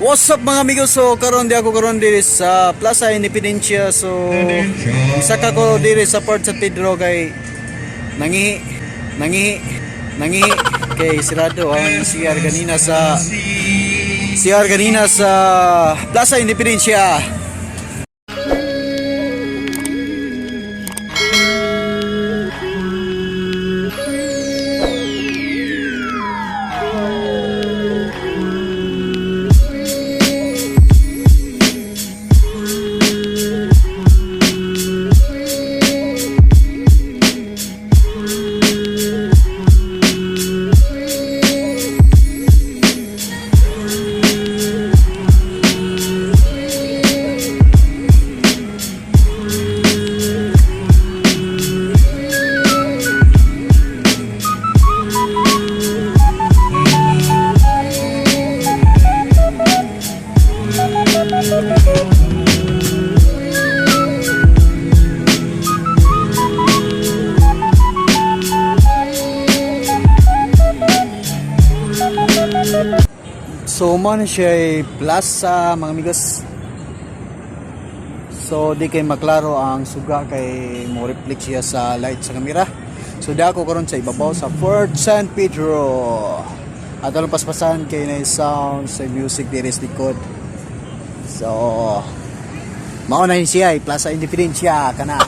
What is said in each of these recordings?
What's up mga amigos? So karon diri sa Plaza Independencia. So saka ko diri sa Port San Pedro kay nangihi kay sirado ang CR ganina sa Plaza Independencia. So man siya ay plaza mga amigos. So di kay maklaro ang suga kay mo reflect siya sa light sa kamera. So dako karon sa ibabaw sa Fort San Pedro. At alang paspasan kay na sound sa music diri sa likod. So mao na siya ay Plaza Independencia kana.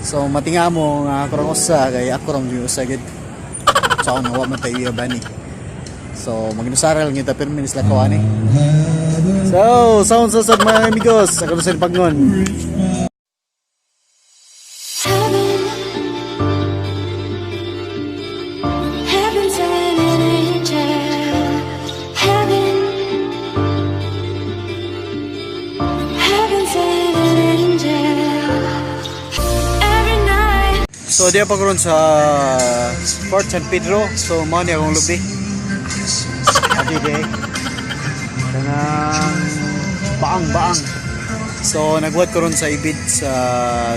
So matinga mo nga karon usa kay ako rong usa gid. So ano wa man tayo bani. So, mag-inusaral ng ita perminis lang ko, ani. So, sound sa mga amigos. Ako na sa Pagnon. So, di pa karon sa Port San Pedro. So, mao ni akong lubi. Adi day kanang baang so nagbuhat ko ron sa ibid sa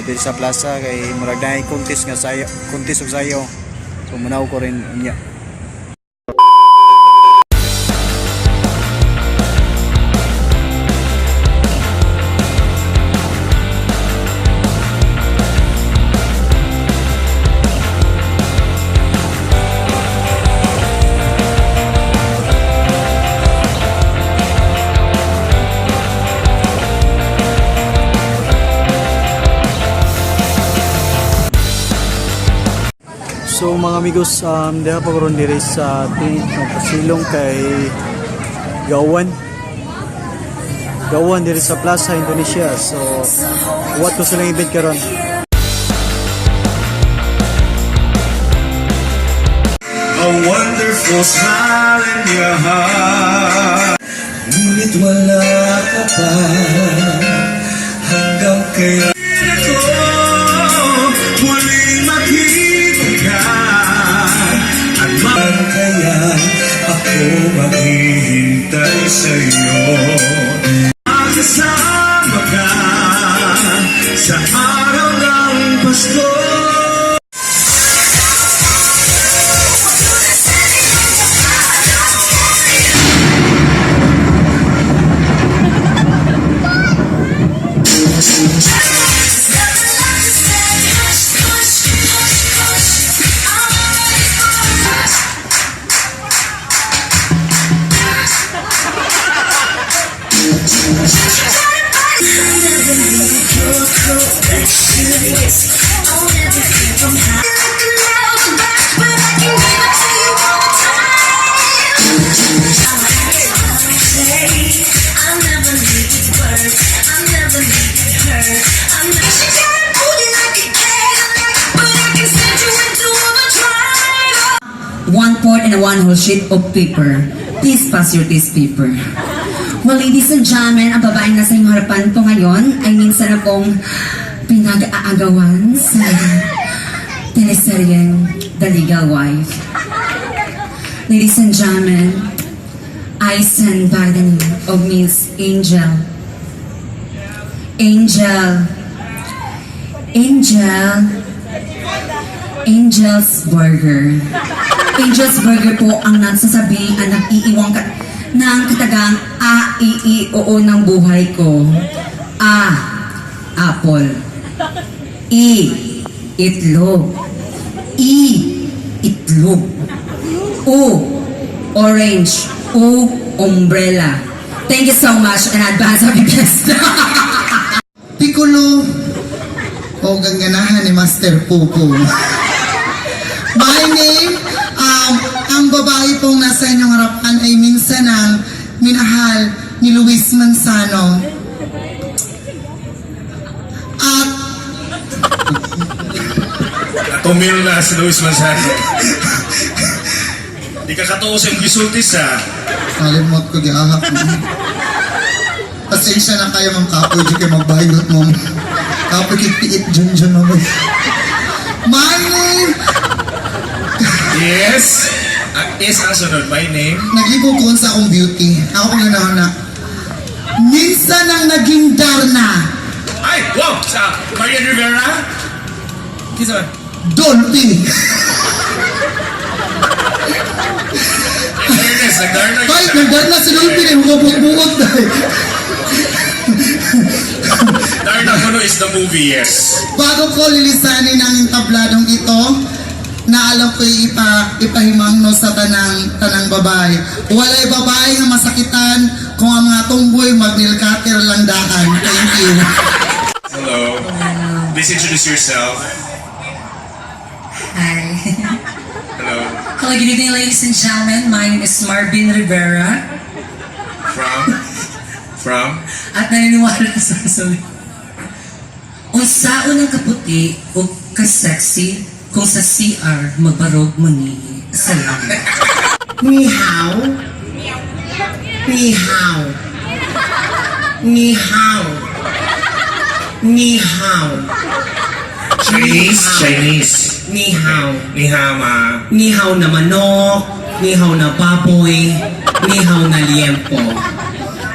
dito sa plaza kay murag na contest og sayo so munaw ko rin niya. So mga amigos, diha pa karon diri sa tinit ng pasilong kay Gawan diri sa Plaza Indonesia. So what ko silang event karon. A wonderful smile in your heart. Ngunit wala ka pa hanggang kaya kaya ako maghihintay sa'yo. Magkasama ka sa araw ng Pasko. One quart and a one whole sheet of paper. Please pass your test paper. Well, ladies and gentlemen, ang babaeng nasa inyong harapan po ngayon ay minsan na pong pinag-aagawan sa teleseryeng The Legal Wife. Ladies and gentlemen, I stand by the name of Miss Angel. Angel's Burger. Angel's Burger po ang nagsasabi ang nag-iiwang ng katagang A-I-I-O ng buhay ko. A. Apple. I. Itlog. I. Itlog. O. Orange. O. Umbrella. Thank you so much in advance. Happy fiesta! Piccolo o ganganahan ni Master Pupo. My name, ang babae pong nasa inyong harapan ay minsan ang minahal ni Luis Manzano. At Tumil na si Luis Manzano. Di ka katuos yung gisultis ha. kalimot ko giahak mo. Pasensya na kayo mga kapoy, di kayo magbayot mo. Kapoy kikpiit dyan mo. My name, Yes. Yes, ang sunod. My name. nag-ibukon sa akong beauty. Ako pang na. Minsan ang naging Darna. Ay, wow! Sa Maria Rivera? Kisa? Dolphy. Ernest, nagdarna. Ay, nagdarna si Dolphy na hukabot-buot dahil. Darna Kuno is the movie, yes. Bago ko lilisanin ang tabladong ito, na alam ko ipahimangno sa tanang babae. Walay babae nga masakitan kung ang mga tumboy magnilkater lang daan. Thank you. Hello. Please introduce yourself. Hi. Hello. Hello, good evening, ladies and gentlemen. My name is Marvin Rivera. From? At naniniwala na sa sabi. Unsaon ang kaputi o ka-sexy kung sa CR magbarog mo ni salamat. Ni hao. Ni hao. Ni hao. Ni hao. Chinese. Ni hao. Ni hao, ma. Ni hao na manok. Ni hao na baboy. Ni hao na liempo.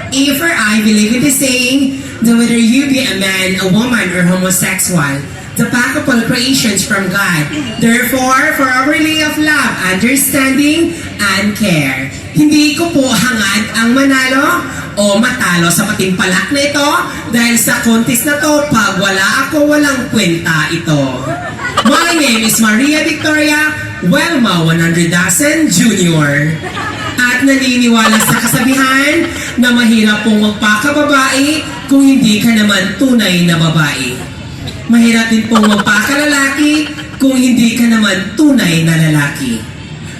If or I believe in the saying that whether you be a man, a woman, or homosexual, the pack of all creations from God. Therefore, for our relay of love, understanding, and care. Hindi ko po hangad ang manalo o matalo sa patimpalak na ito dahil sa contest na to, pag wala ako, walang kwenta ito. My name is Maria Victoria Welma 100,000 Jr. At naniniwala sa kasabihan na mahirap pong magpakababae kung hindi ka naman tunay na babae. Mahirap din pong magpakalalaki kung hindi ka naman tunay na lalaki.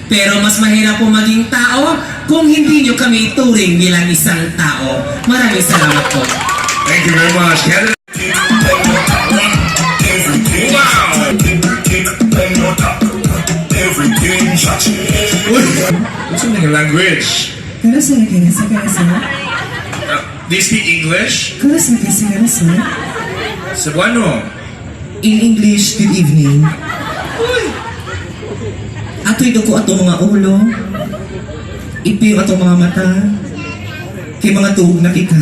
Pero mas mahirap pong maging tao kung hindi nyo kami ituring bilang isang tao. Maraming salamat po. Thank you very much. Wow! What's in your language? Karasa. Do you speak English? Karasa. Cebuano. In English, good evening. Ato'y duko ato mga ulo. Ipiyo ato mga mata. Kay mga tuhog na kita.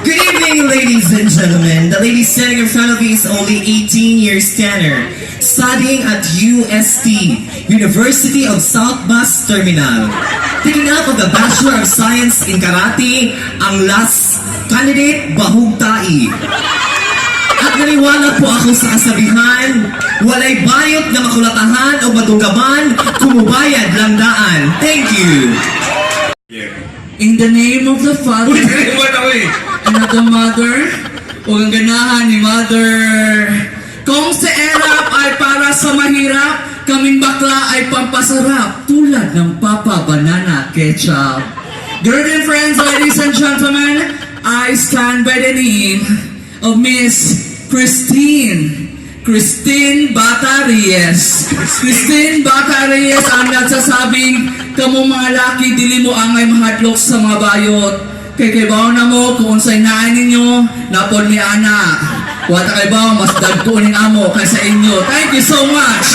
Good evening, ladies and gentlemen. The lady standing in front of you is only 18 years standard, studying at UST, University of South Bus Terminal. Taking up of the Bachelor of Science in Karate, ang last candidate, Bahug Tai. At naniwala po ako sa kasabihan, walay bayot na makulatahan o madugaban, kumubayad lang daan. Thank you. Yeah. In the name of the Father, What ako eh? and of the Mother, o ang ganahan ni Mother. Kung sa erap ay para sa mahirap, kaming bakla ay pampasarap, tulad ng Papa Banana Ketchup. Good evening, friends, ladies and gentlemen. I stand by the name of Miss Christine Bataries. Christine Bataries ang nagsasabing, kamo mga laki, dili mo angay mahadlok sa mga bayot. Kay kaybaw na mo kung unsay naan ninyo napon ni ana. Wata kaybaw mas dagko ning amo kaysa inyo. Thank you so much.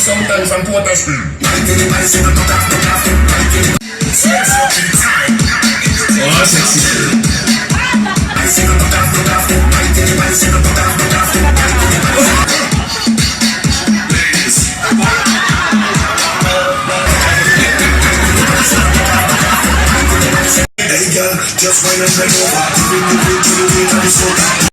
Sometimes I'm poor as oh, sexy. Hey girl, just wine and bend over. Bring the drink to the weight of the soda.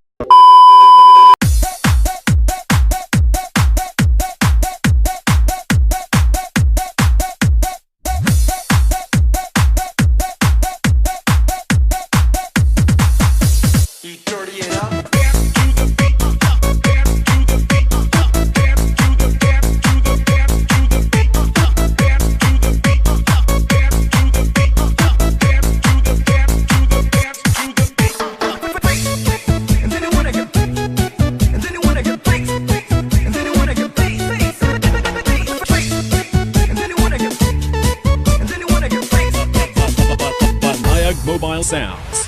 Mobile sounds.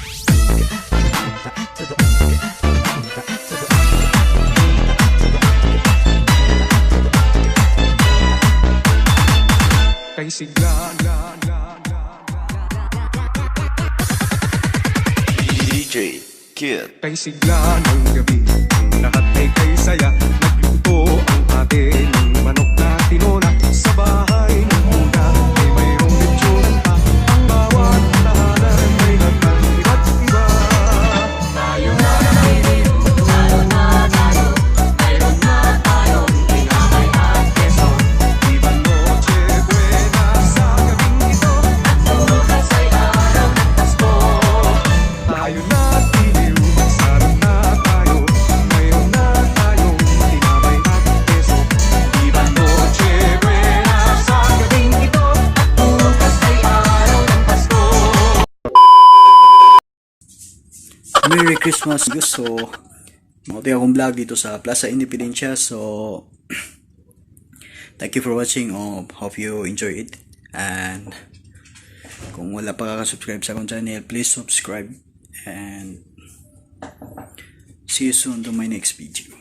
DJ Kid. Kay sigla ng gabi, ang lahat ay kay saya. Nagluto ang ate ng manok na tinona. Sa bahay ng una ay mayroong lechon pa. Ang bawat tahanan may nagkang iba't iba. Tayo na tayo, tayo na tayo. Mayroon na tayong tinapay at keso. Iba noche buena sa gabing ito. At bukas ay araw ng Pasko. Tayo na Merry Christmas, gusto. Mauti akong vlog dito sa Plaza Independencia. So, thank you for watching. Hope you enjoy it. And kung wala pa kakasubscribe sa akong channel, please subscribe. And see you soon to my next video.